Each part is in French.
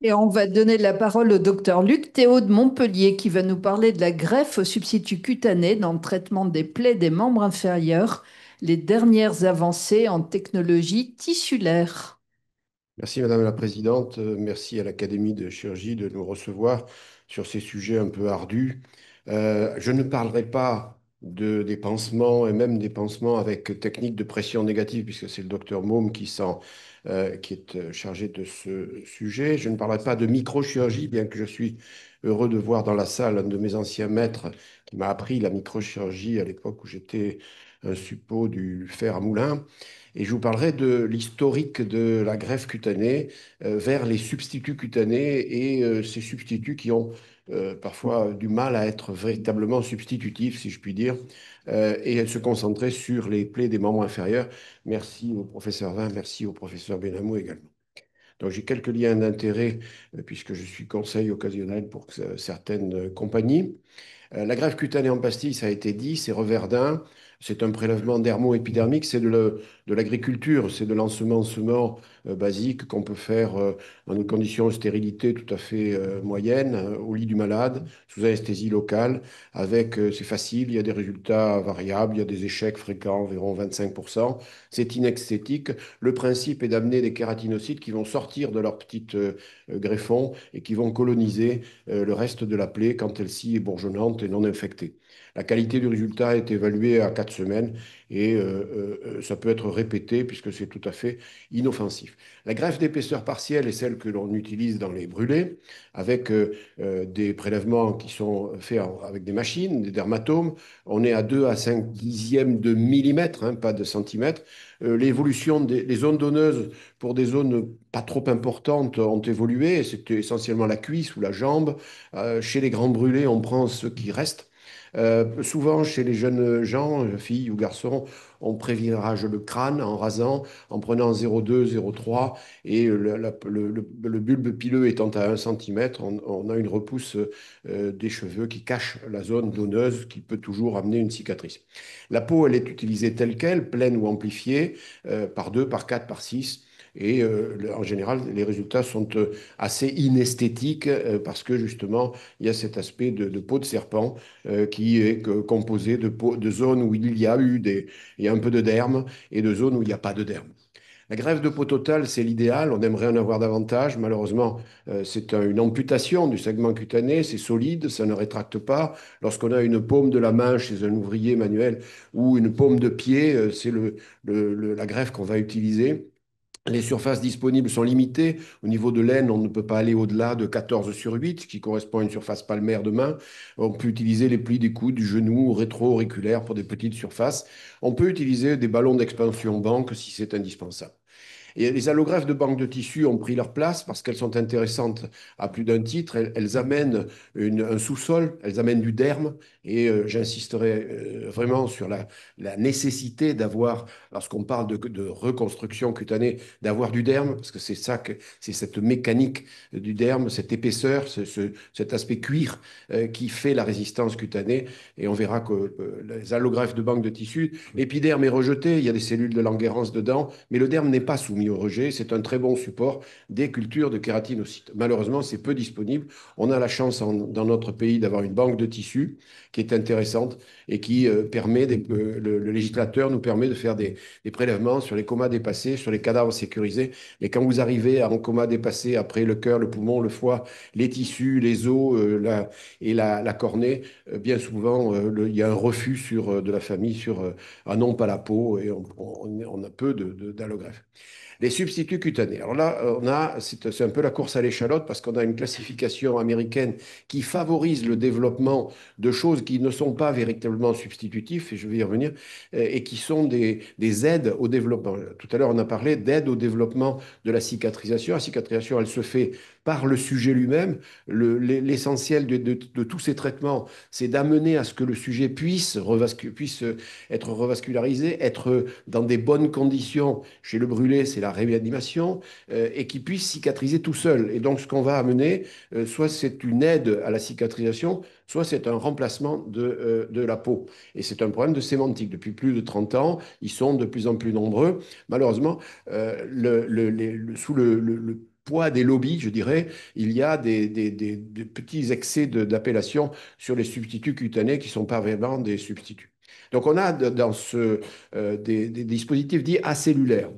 Et on va donner la parole au docteur Luc Théo de Montpellier qui va nous parler de la greffe au substitut cutané dans le traitement des plaies des membres inférieurs, les dernières avancées en technologie tissulaire. Merci Madame la Présidente, merci à l'Académie de chirurgie de nous recevoir sur ces sujets un peu ardus. Je ne parlerai pas des pansements et même des pansements avec technique de pression négative, puisque c'est le docteur Maume qui est chargé de ce sujet. Je ne parlerai pas de microchirurgie, bien que je suis heureux de voir dans la salle un de mes anciens maîtres qui m'a appris la microchirurgie à l'époque où j'étais un suppôt du fer à moulin. Et je vous parlerai de l'historique de la greffe cutanée vers les substituts cutanés et ces substituts qui ont parfois du mal à être véritablement substitutifs, si je puis dire, et se concentrer sur les plaies des membres inférieurs. Merci au professeur Vin, merci au professeur Benamou également. Donc j'ai quelques liens d'intérêt puisque je suis conseil occasionnel pour certaines compagnies. La greffe cutanée en pastille, ça a été dit, c'est Reverdin. C'est un prélèvement dermo-épidermique, c'est de l'agriculture, c'est de l'ensemencement basique qu'on peut faire dans une condition de stérilité tout à fait moyenne, au lit du malade, sous anesthésie locale. C'est facile, il y a des résultats variables, il y a des échecs fréquents, environ 25%. C'est inesthétique. Le principe est d'amener des kératinocytes qui vont sortir de leur petit greffon et qui vont coloniser le reste de la plaie quand elle-ci est bourgeonnante et non infectée. La qualité du résultat est évaluée à 4 semaines et ça peut être répété puisque c'est tout à fait inoffensif. La greffe d'épaisseur partielle est celle que l'on utilise dans les brûlés avec des prélèvements qui sont faits avec des machines, des dermatomes. On est à 2 à 5 dixièmes de millimètre, hein, pas de centimètre. L'évolution des zones donneuses pour des zones pas trop importantes ont évolué. C'était essentiellement la cuisse ou la jambe. Chez les grands brûlés, on prend ce qui reste. Souvent, chez les jeunes gens, filles ou garçons, on prévirage le crâne en rasant, en prenant 0,2, 0,3, et le bulbe pileux étant à 1 centimètre, on a une repousse des cheveux qui cache la zone donneuse qui peut toujours amener une cicatrice. La peau, elle est utilisée telle qu'elle, pleine ou amplifiée, par 2, par 4, par 6. Et en général, les résultats sont assez inesthétiques parce que justement, il y a cet aspect de peau de serpent qui est composé de zones où il y a un peu de derme et de zones où il n'y a pas de derme. La greffe de peau totale, c'est l'idéal. On aimerait en avoir davantage. Malheureusement, c'est une amputation du segment cutané. C'est solide, ça ne rétracte pas. Lorsqu'on a une paume de la main chez un ouvrier manuel ou une paume de pied, c'est la greffe qu'on va utiliser. Les surfaces disponibles sont limitées. Au niveau de l'aine, on ne peut pas aller au-delà de 14 sur 8, qui correspond à une surface palmaire de main. On peut utiliser les plis des coudes, du genou, rétro-auriculaire pour des petites surfaces. On peut utiliser des ballons d'expansion banque si c'est indispensable. Et les allogreffes de banque de tissu ont pris leur place parce qu'elles sont intéressantes à plus d'un titre. Elles amènent un sous-sol, elles amènent du derme. Et j'insisterai vraiment sur la nécessité d'avoir, lorsqu'on parle de reconstruction cutanée, d'avoir du derme, parce que c'est cette mécanique du derme, cette épaisseur, cet aspect cuir qui fait la résistance cutanée. Et on verra que les allogreffes de banque de tissu, l'épiderme est rejeté, il y a des cellules de Langerhans dedans, mais le derme n'est pas soumis au rejet. C'est un très bon support des cultures de kératinocytes. Malheureusement, c'est peu disponible. On a la chance dans notre pays d'avoir une banque de tissus qui est intéressante et qui le législateur nous permet de faire des prélèvements sur les comas dépassés, sur les cadavres sécurisés. Mais quand vous arrivez à un coma dépassé après le cœur, le poumon, le foie, les tissus, les os la cornée, bien souvent, il y a un refus de la famille sur ah non, pas la peau, et on a peu d'allogreffes. Les substituts cutanés. Alors là, c'est un peu la course à l'échalote parce qu'on a une classification américaine qui favorise le développement de choses qui ne sont pas véritablement substitutifs, et je vais y revenir, et qui sont des aides au développement. Tout à l'heure, on a parlé d'aide au développement de la cicatrisation. La cicatrisation, elle se fait par le sujet lui-même. L'essentiel de tous ces traitements, c'est d'amener à ce que le sujet puisse être revascularisé, être dans des bonnes conditions. Chez le brûlé, c'est la réanimation, et qui puisse cicatriser tout seul. Et donc, ce qu'on va amener, soit c'est une aide à la cicatrisation, soit c'est un remplacement de la peau. Et c'est un problème de sémantique. Depuis plus de 30 ans, ils sont de plus en plus nombreux. Malheureusement, sous le poids des lobbies, je dirais, il y a des petits excès d'appellation sur les substituts cutanés qui ne sont pas vraiment des substituts. Donc on a dans des dispositifs dits acellulaires.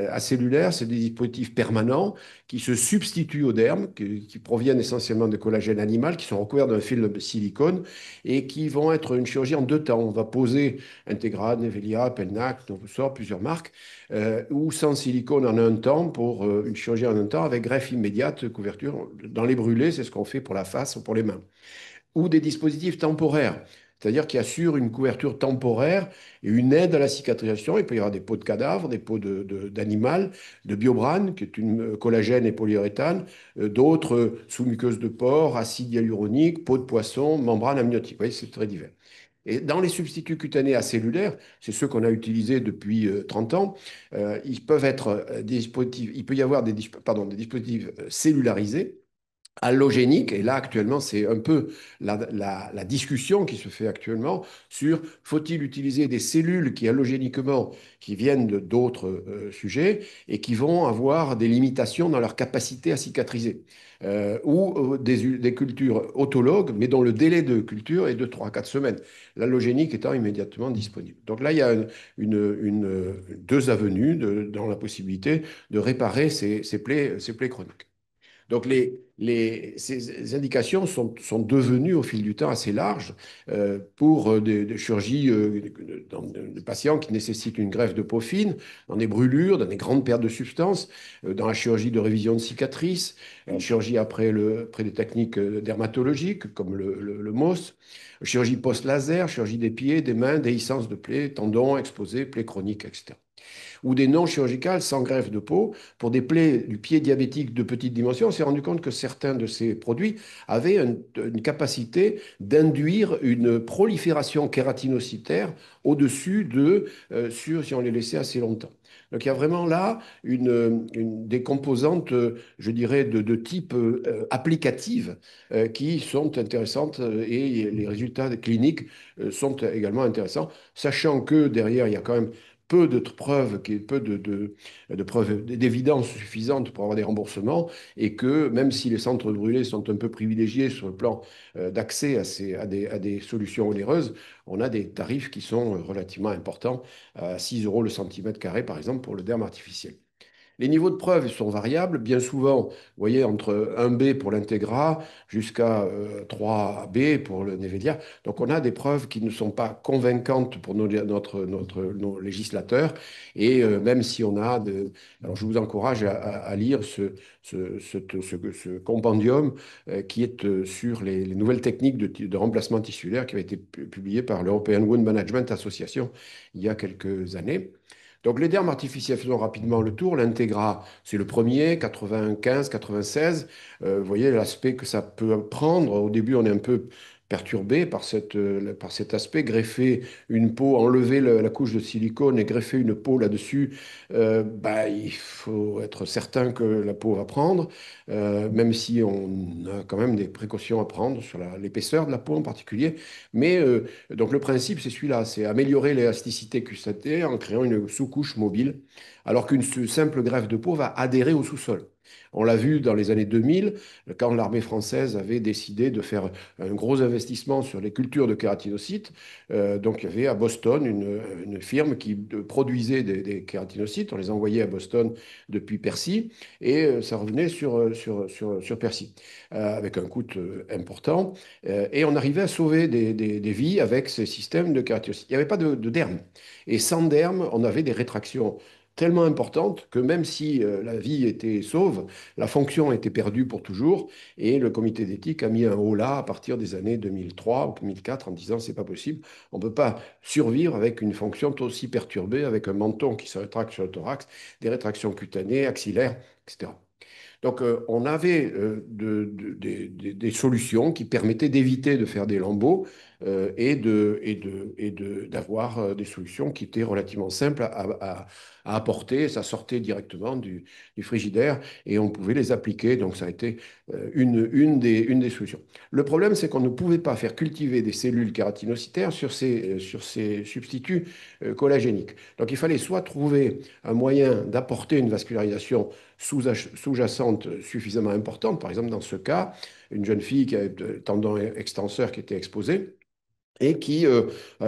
Acellulaires, c'est des dispositifs permanents qui se substituent aux dermes, qui proviennent essentiellement de collagène animal, qui sont recouverts d'un film de silicone et qui vont être une chirurgie en 2 temps. On va poser Integra, Nevelia, Pelnac, Novosor, plusieurs marques, ou sans silicone en un temps pour une chirurgie en un temps avec greffe immédiate, couverture. Dans les brûlés, c'est ce qu'on fait pour la face ou pour les mains. Ou des dispositifs temporaires, c'est-à-dire qui assurent une couverture temporaire et une aide à la cicatrisation. Il peut y avoir des peaux de cadavres, des peaux d'animal, de biobrane, qui est une collagène et polyuréthane, d'autres sous muqueuse de porc, acide hyaluronique, peau de poisson, membrane amniotique. Vous voyez, c'est très divers. Et dans les substituts cutanés acellulaires, c'est ceux qu'on a utilisés depuis 30 ans, ils peuvent être des dispositifs, il peut y avoir des dispositifs cellularisés, allogénique. Et là, actuellement, c'est un peu la discussion qui se fait actuellement sur faut-il utiliser des cellules qui, allogéniquement, qui viennent d'autres sujets et qui vont avoir des limitations dans leur capacité à cicatriser. Ou des cultures autologues, mais dont le délai de culture est de 3 à 4 semaines, l'allogénique étant immédiatement disponible. Donc là, il y a deux avenues dans la possibilité de réparer ces plaies chroniques. Donc, ces indications sont devenues au fil du temps assez larges pour des chirurgies dans des patients qui nécessitent une greffe de peau fine, dans des brûlures, dans des grandes pertes de substances, dans la chirurgie de révision de cicatrices, la chirurgie après des techniques dermatologiques comme le MOS, chirurgie post-laser, chirurgie des pieds, des mains, déhiscence de plaies, tendons exposés, plaies chroniques, etc. Ou des non chirurgicales sans greffe de peau pour des plaies du pied diabétique de petite dimension. On s'est rendu compte que certains de ces produits avaient une capacité d'induire une prolifération kératinocytaire au-dessus si on les laissait assez longtemps. Donc il y a vraiment là des composantes, je dirais, de type applicative qui sont intéressantes et les résultats cliniques sont également intéressants, sachant que derrière, il y a quand même peu de preuves, peu de preuves d'évidence suffisantes pour avoir des remboursements, et que même si les centres brûlés sont un peu privilégiés sur le plan d'accès à des solutions onéreuses, on a des tarifs qui sont relativement importants, à 6 euros le centimètre carré, par exemple, pour le derme artificiel. Les niveaux de preuve sont variables, bien souvent, vous voyez, entre 1B pour l'Integra jusqu'à 3B pour le Nevedia. Donc on a des preuves qui ne sont pas convaincantes pour nos législateurs. Et même si on a Alors je vous encourage à lire ce compendium qui est sur les nouvelles techniques de remplacement tissulaire qui avait été publié par l'European Wound Management Association il y a quelques années. Donc les dermes artificiels, faisons rapidement le tour. L'Integra, c'est le premier, 95, 96. Vous voyez l'aspect que ça peut prendre. Au début, on est un peu perturbé par cet aspect. Greffer une peau, enlever la couche de silicone et greffer une peau là-dessus, il faut être certain que la peau va prendre, même si on a quand même des précautions à prendre sur l'épaisseur de la peau en particulier. Mais donc le principe, c'est celui-là, c'est améliorer l'élasticité cutanée en créant une sous-couche mobile, alors qu'une simple greffe de peau va adhérer au sous-sol. On l'a vu dans les années 2000, quand l'armée française avait décidé de faire un gros investissement sur les cultures de kératinocytes. Donc il y avait à Boston une firme qui produisait des kératinocytes. On les envoyait à Boston depuis Percy et ça revenait sur Percy avec un coût important. Et on arrivait à sauver des vies avec ces systèmes de kératinocytes. Il n'y avait pas de derme. Et sans derme, on avait des rétractions tellement importantes que même si la vie était sauve, la fonction était perdue pour toujours. Et le comité d'éthique a mis un haut là à partir des années 2003 ou 2004 en disant c'est pas possible, on ne peut pas survivre avec une fonction aussi perturbée, avec un menton qui se rétracte sur le thorax, des rétractions cutanées, axillaires, etc. Donc, on avait des solutions qui permettaient d'éviter de faire des lambeaux d'avoir des solutions qui étaient relativement simples à apporter. Ça sortait directement du frigidaire et on pouvait les appliquer. Donc, ça a été une des solutions. Le problème, c'est qu'on ne pouvait pas faire cultiver des cellules kératinocytaires sur ces substituts collagéniques. Donc, il fallait soit trouver un moyen d'apporter une vascularisation sous-jacente descente suffisamment importante. Par exemple, dans ce cas, une jeune fille qui avait de tendon extenseur qui était exposé et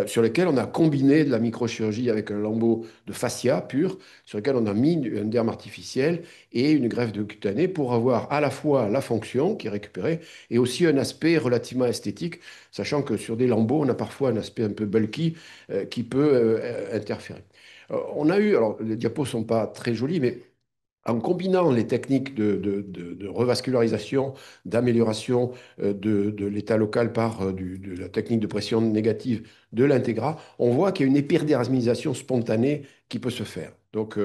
sur lesquels on a combiné de la microchirurgie avec un lambeau de fascia pur, sur lequel on a mis un derme artificiel et une greffe de cutanée pour avoir à la fois la fonction qui est récupérée et aussi un aspect relativement esthétique, sachant que sur des lambeaux, on a parfois un aspect un peu bulky qui peut interférer. On a eu, alors les diapos ne sont pas très jolis, mais en combinant les techniques de revascularisation, d'amélioration de l'état local par de la technique de pression négative de l'intégra, on voit qu'il y a une épidermisation spontanée qui peut se faire. Donc,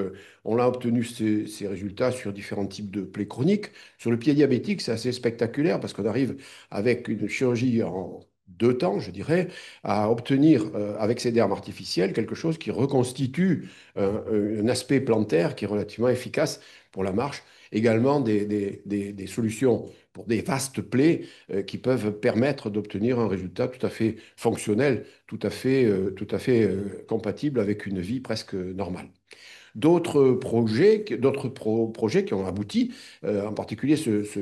on a obtenu ces résultats sur différents types de plaies chroniques. Sur le pied diabétique, c'est assez spectaculaire parce qu'on arrive avec une chirurgie en 2 temps, je dirais, à obtenir avec ces dermes artificiels quelque chose qui reconstitue un aspect plantaire qui est relativement efficace pour la marche. Également des solutions pour des vastes plaies qui peuvent permettre d'obtenir un résultat tout à fait fonctionnel, tout à fait compatible avec une vie presque normale. D'autres projets qui ont abouti, en particulier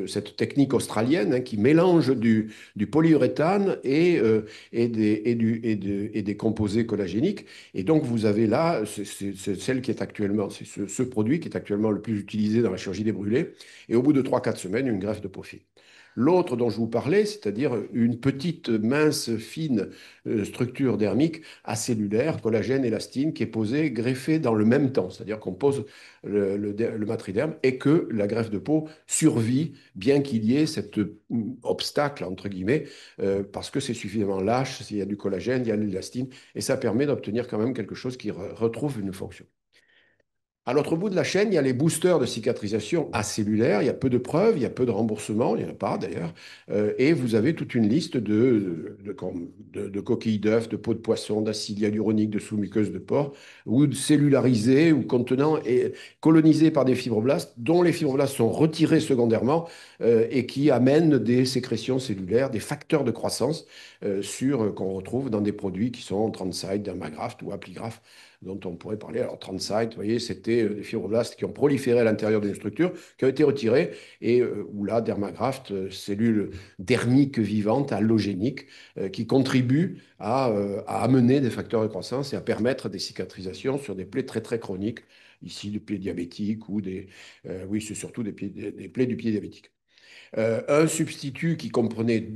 cette technique australienne hein, qui mélange du polyuréthane et des composés collagéniques. Et donc, vous avez là, c'est celle qui est actuellement, c'est ce produit qui est actuellement le plus utilisé dans la chirurgie des brûlés. Et au bout de 3 4 semaines, une greffe de profil. L'autre dont je vous parlais, c'est-à-dire une petite, mince, fine structure dermique acellulaire, collagène, élastine, qui est posée, greffée dans le même temps. C'est-à-dire qu'on pose le matriderme et que la greffe de peau survit, bien qu'il y ait cet obstacle, entre guillemets, parce que c'est suffisamment lâche, il y a du collagène, il y a de l'élastine, et ça permet d'obtenir quand même quelque chose qui retrouve une fonction. À l'autre bout de la chaîne, il y a les boosters de cicatrisation acellulaire. Il y a peu de preuves, il y a peu de remboursements, il n'y en a pas d'ailleurs. Et vous avez toute une liste de coquilles d'œufs, de peaux de poisson, d'acide hyaluronique, de sous-muqueuses de porc, ou cellularisées ou contenant et colonisées par des fibroblastes, dont les fibroblastes sont retirés secondairement et qui amènent des sécrétions cellulaires, des facteurs de croissance qu'on retrouve dans des produits qui sont Transcyte, Dermagraft ou Appligraft dont on pourrait parler. Alors, Transcyte, vous voyez, c'était des fibroblastes qui ont proliféré à l'intérieur d'une structure, qui ont été retirés, et où là, Dermagraft, cellules dermiques vivantes, allogéniques, qui contribuent à amener des facteurs de croissance et à permettre des cicatrisations sur des plaies très, très chroniques, ici du pied diabétique ou oui, c'est surtout des plaies du pied diabétique. Un substitut qui comprenait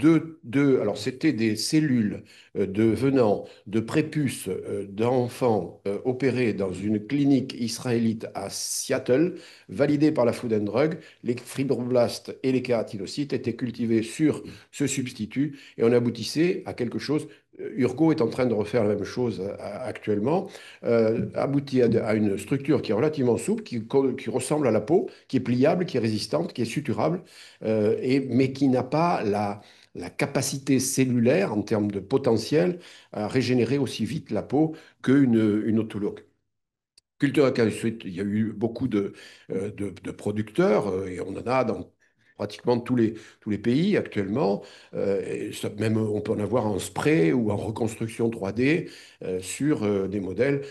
alors c'était des cellules venant de prépuces d'enfants opérés dans une clinique israélite à Seattle, validées par la Food and Drug. Les fibroblastes et les kératinocytes étaient cultivés sur ce substitut et on aboutissait à quelque chose. Urgo est en train de refaire la même chose actuellement, aboutit à une structure qui est relativement souple, qui ressemble à la peau, qui est pliable, qui est résistante, qui est suturable, mais qui n'a pas la capacité cellulaire en termes de potentiel à régénérer aussi vite la peau qu'une autologue. Culture à suite, il y a eu beaucoup de producteurs et on en a dans pratiquement tous les pays actuellement. Et même on peut en avoir en spray ou en reconstruction 3D sur des modèles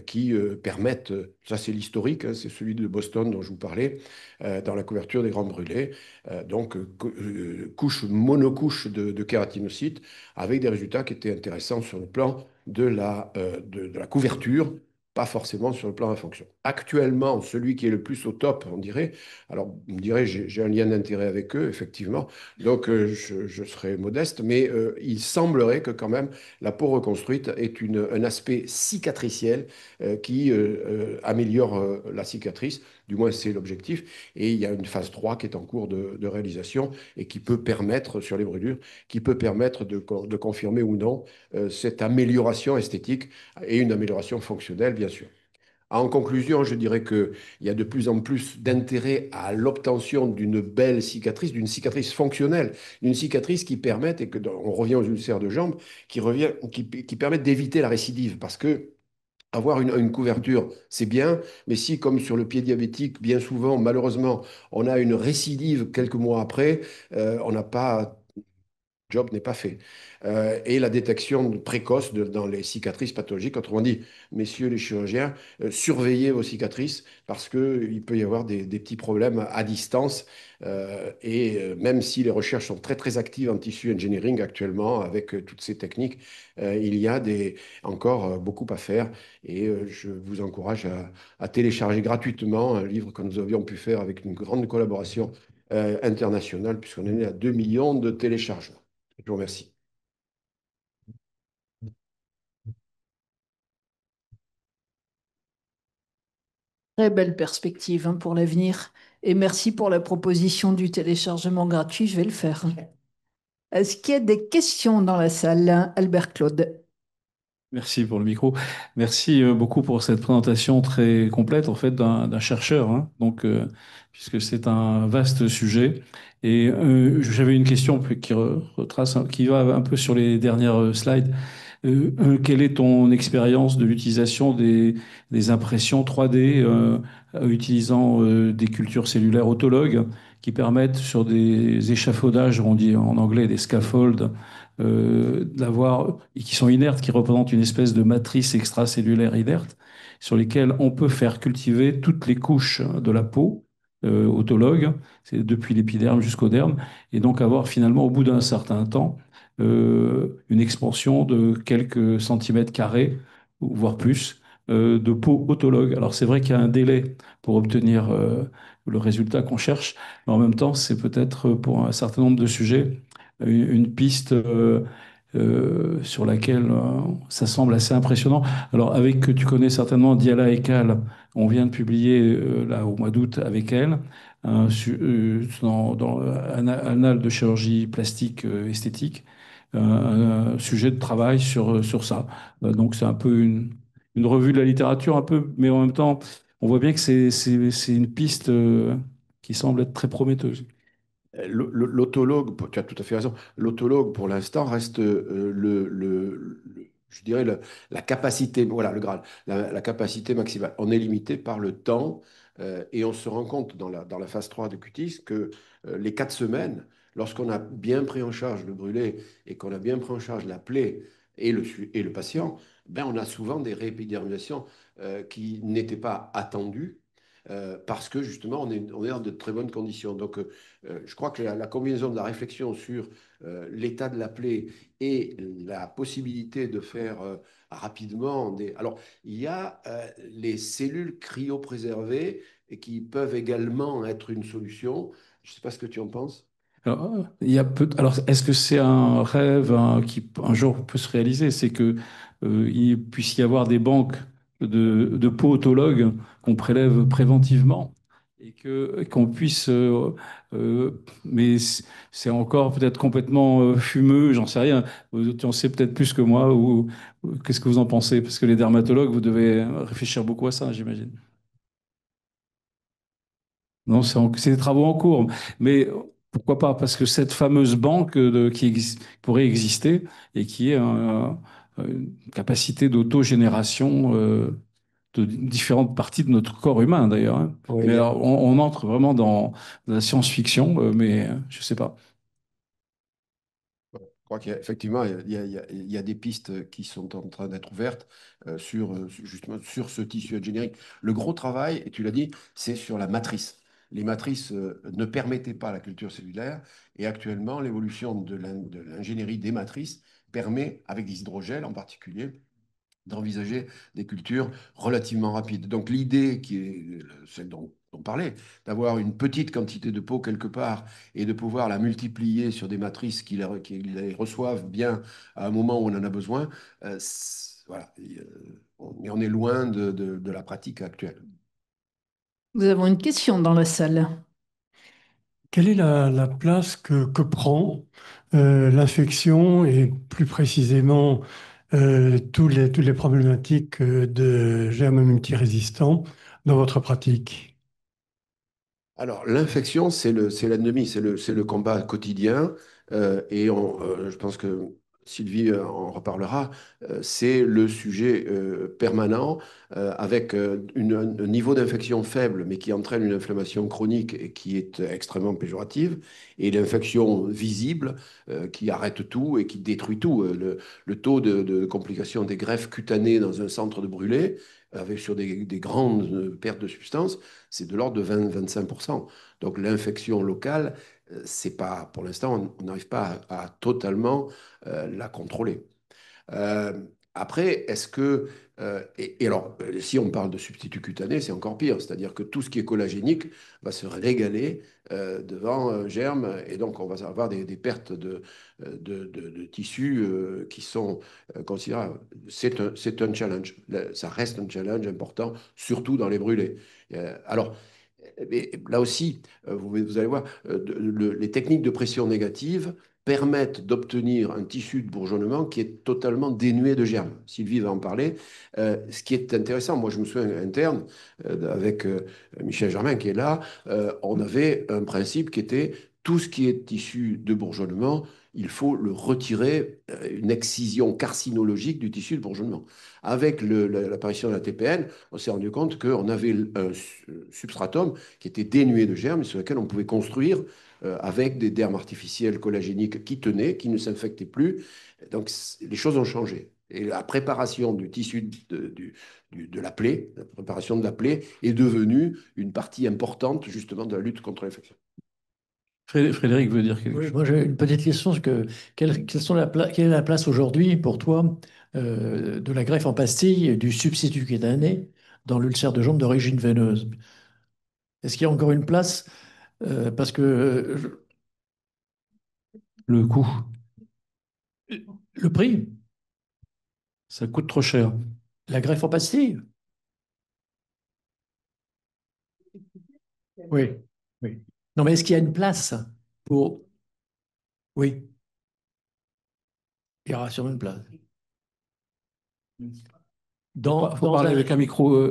qui permettent, ça c'est l'historique, hein, c'est celui de Boston dont je vous parlais, dans la couverture des grands brûlés. Donc monocouche de kératinocytes avec des résultats qui étaient intéressants sur le plan de la couverture, pas forcément sur le plan de la fonction. Actuellement, celui qui est le plus au top, on dirait, alors on me dirait, j'ai un lien d'intérêt avec eux, effectivement, donc je serai modeste, mais il semblerait que quand même la peau reconstruite ait un aspect cicatriciel qui améliore la cicatrice, du moins c'est l'objectif, et il y a une phase 3 qui est en cours de réalisation et qui peut permettre, sur les brûlures, qui peut permettre de confirmer ou non cette amélioration esthétique et une amélioration fonctionnelle, bien sûr. En conclusion, je dirais qu'il y a de plus en plus d'intérêt à l'obtention d'une belle cicatrice, d'une cicatrice fonctionnelle, d'une cicatrice qui permette, et on revient aux ulcères de jambes, qui permettent d'éviter la récidive. Parce que avoir une couverture, c'est bien, mais si, comme sur le pied diabétique, bien souvent, malheureusement, on a une récidive quelques mois après, on n'a pas job n'est pas fait. Et la détection précoce dans les cicatrices pathologiques. Autrement dit, messieurs les chirurgiens, surveillez vos cicatrices parce qu'il peut y avoir des petits problèmes à distance. Même si les recherches sont très, très actives en tissue engineering actuellement avec toutes ces techniques, il y a encore beaucoup à faire. Et je vous encourage à télécharger gratuitement un livre que nous avions pu faire avec une grande collaboration internationale, puisqu'on est né à 2 millions de téléchargements. Je vous remercie. Très belle perspective hein, pour l'avenir. Et merci pour la proposition du téléchargement gratuit, je vais le faire. Est-ce qu'il y a des questions dans la salle, Albert Claude? Merci pour le micro. Merci beaucoup pour cette présentation très complète en fait d'un chercheur, hein. Donc, puisque c'est un vaste sujet. Et j'avais une question retrace, qui va un peu sur les dernières slides. Quelle est ton expérience de l'utilisation des impressions 3D utilisant des cultures cellulaires autologues qui permettent sur des échafaudages, on dit en anglais des scaffolds, d'avoir, et qui sont inertes, qui représentent une espèce de matrice extracellulaire inerte, sur lesquelles on peut faire cultiver toutes les couches de la peau autologue, c'est depuis l'épiderme jusqu'au derme, et donc avoir finalement au bout d'un certain temps une expansion de quelques centimètres carrés, voire plus, de peau autologue. Alors c'est vrai qu'il y a un délai pour obtenir le résultat qu'on cherche, mais en même temps, c'est peut-être pour un certain nombre de sujets une piste sur laquelle ça semble assez impressionnant. Alors avec, tu connais certainement Diala Ekal, on vient de publier là au mois d'août avec elle dans Annales de chirurgie plastique esthétique, un sujet de travail sur ça. Donc c'est un peu une revue de la littérature, un peu, mais en même temps, on voit bien que c'est une piste qui semble être très prometteuse. L'autologue, tu as tout à fait raison, l'autologue pour l'instant reste je dirais la capacité, voilà le Graal, la capacité maximale. On est limité par le temps et on se rend compte dans la phase 3 de Cutis que les 4 semaines, lorsqu'on a bien pris en charge le brûlé et qu'on a bien pris en charge la plaie et le patient, ben on a souvent des réépidermisations qui n'étaient pas attendues. Parce que justement, on est dans de très bonnes conditions. Donc, je crois que la combinaison de la réflexion sur l'état de la plaie et la possibilité de faire rapidement des... Alors, il y a les cellules cryopréservées et qui peuvent également être une solution. Je ne sais pas ce que tu en penses. Alors, est-ce que c'est un rêve qui un jour peut se réaliser? C'est que il puisse y avoir des banques de pautologues qu'on prélève préventivement et que qu'on puisse, mais c'est encore peut-être complètement fumeux, j'en sais rien. Tu en sais peut-être plus que moi ou qu'est-ce que vous en pensez? Parce que les dermatologues, vous devez réfléchir beaucoup à ça, j'imagine. Non, c'est des travaux en cours. Mais pourquoi pas? Parce que cette fameuse banque pourrait exister et qui est une capacité d'autogénération de différentes parties de notre corps humain, d'ailleurs, hein. Oui, Mais mais alors, on entre vraiment dans la science-fiction, mais je ne sais pas. je crois qu'effectivement, il y a des pistes qui sont en train d'être ouvertes justement sur ce tissu ingénierique. Le gros travail, et tu l'as dit, c'est sur la matrice. Les matrices ne permettaient pas la culture cellulaire et actuellement, l'évolution de l'ingénierie des matrices permet, avec des hydrogels en particulier, d'envisager des cultures relativement rapides. Donc l'idée qui est celle dont on parlait, d'avoir une petite quantité de peau quelque part et de pouvoir la multiplier sur des matrices qui les reçoivent bien à un moment où on en a besoin, voilà. Mais on est loin de la pratique actuelle. Nous avons une question dans la salle. Quelle est la place que prend l'infection et plus précisément toutes les problématiques de germes multirésistants dans votre pratique? Alors, l'infection, c'est l'ennemi, c'est le combat quotidien. Je pense que Sylvie en reparlera, c'est le sujet permanent avec un niveau d'infection faible, mais qui entraîne une inflammation chronique et qui est extrêmement péjorative, et l'infection visible qui arrête tout et qui détruit tout. Le taux de complications des greffes cutanées dans un centre de brûlé, avec, sur des grandes pertes de substances, c'est de l'ordre de 20-25%. Donc l'infection locale, c'est pas, pour l'instant, on n'arrive pas à totalement la contrôler. Euh, Après, est-ce que... et alors, si on parle de substitut cutané, c'est encore pire. C'est-à-dire que tout ce qui est collagénique va se régaler devant un germe. Et donc, on va avoir des pertes de tissus qui sont considérables. C'est un challenge. Ça reste un challenge important, surtout dans les brûlés. Alors, mais là aussi, vous allez voir, les techniques de pression négative permettent d'obtenir un tissu de bourgeonnement qui est totalement dénué de germes. Sylvie va en parler. Ce qui est intéressant, moi je me souviens interne, avec Michel Germain qui est là, on avait un principe qui était tout ce qui est tissu de bourgeonnement, il faut le retirer, une excision carcinologique du tissu de bourgeonnement. Avec l'apparition de la TPN, on s'est rendu compte qu'on avait un substratum qui était dénué de germes et sur lequel on pouvait construire avec des dermes artificiels collagéniques qui tenaient, qui ne s'infectaient plus. Donc les choses ont changé. Et la préparation du tissu de la plaie, la préparation de la plaie est devenue une partie importante justement de la lutte contre l'infection. Frédéric veut dire quelque Oui, chose. moi j'ai une petite question. Quelle est la place aujourd'hui pour toi de la greffe en pastille et du substitut cutané dans l'ulcère de jambe d'origine veineuse? Est-ce qu'il y a encore une place? Parce que Le coût, le prix, ça coûte trop cher. la greffe en pastille? Oui, oui. Non, mais est-ce qu'il y a une place pour... Oui, il y aura sûrement une place. Faut parler avec un micro.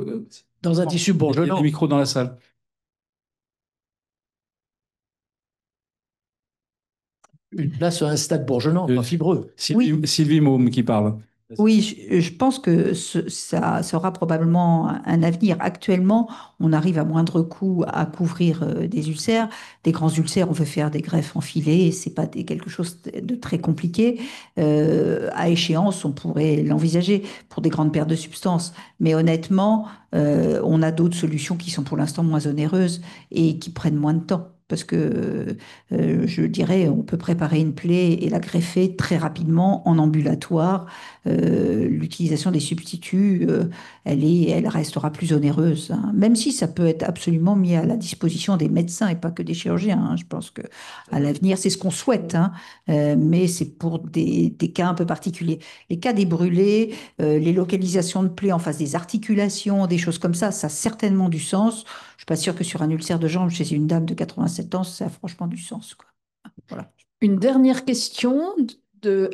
Dans un tissu Il y a des bourgeonnant. micros dans la salle. Une place sur un stade bourgeonnant, pas fibreux. Sylvie, Sylvie Maume qui parle. Oui, je pense que ça aura probablement un avenir. Actuellement, on arrive à moindre coût à couvrir des ulcères. Des grands ulcères, on veut faire des greffes enfilées, c'est pas quelque chose de très compliqué. À échéance, on pourrait l'envisager pour des grandes pertes de substances. Mais honnêtement, on a d'autres solutions qui sont pour l'instant moins onéreuses et qui prennent moins de temps. Parce que je dirais, on peut préparer une plaie et la greffer très rapidement en ambulatoire. L'utilisation des substituts, elle restera plus onéreuse, hein. Même si ça peut être absolument mis à la disposition des médecins et pas que des chirurgiens, hein. Je pense que à l'avenir, c'est ce qu'on souhaite, hein. Mais c'est pour des cas un peu particuliers. Les cas des brûlés, les localisations de plaies en face des articulations, des choses comme ça a certainement du sens. Je suis pas sûre que sur un ulcère de jambe chez une dame de 87 ans, ça a franchement du sens, quoi. Voilà. Une dernière question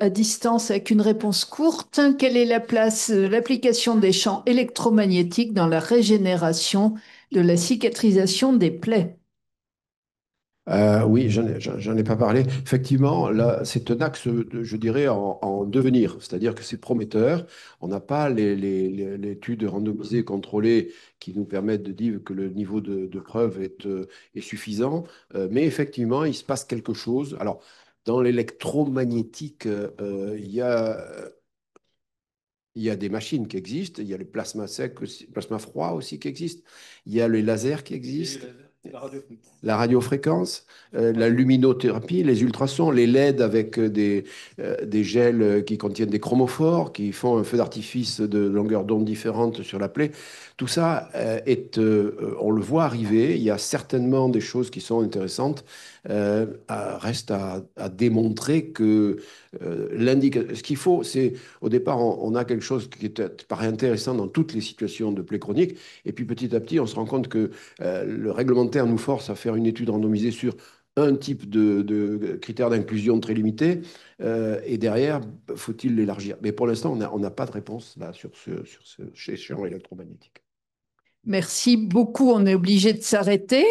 à distance avec une réponse courte. Quelle est la place de l'application des champs électromagnétiques dans la régénération de la cicatrisation des plaies? Oui, j'en ai pas parlé. Effectivement, là, c'est un axe, je dirais, en devenir. C'est-à-dire que c'est prometteur. On n'a pas l'étude randomisée contrôlée qui nous permettent de dire que le niveau de preuve est suffisant. Mais effectivement, il se passe quelque chose. Alors, dans l'électromagnétique, il y a des machines qui existent. Il y a le plasma sec, aussi, plasma froid aussi qui existe. Il y a les lasers qui existent. La radiofréquence, la luminothérapie, les ultrasons, les LED avec des gels qui contiennent des chromophores, qui font un feu d'artifice de longueur d'onde différente sur la plaie. Tout ça on le voit arriver. Il y a certainement des choses qui sont intéressantes. Reste à démontrer que ce qu'il faut, c'est au départ, on a quelque chose qui paraît intéressant dans toutes les situations de plaie chronique. Et puis petit à petit, on se rend compte que le réglementaire nous force à faire une étude randomisée sur un type de critères d'inclusion très limité. Et derrière, faut-il l'élargir? Mais pour l'instant, on n'a pas de réponse là, sur ce champ électromagnétique. Merci beaucoup. On est obligé de s'arrêter.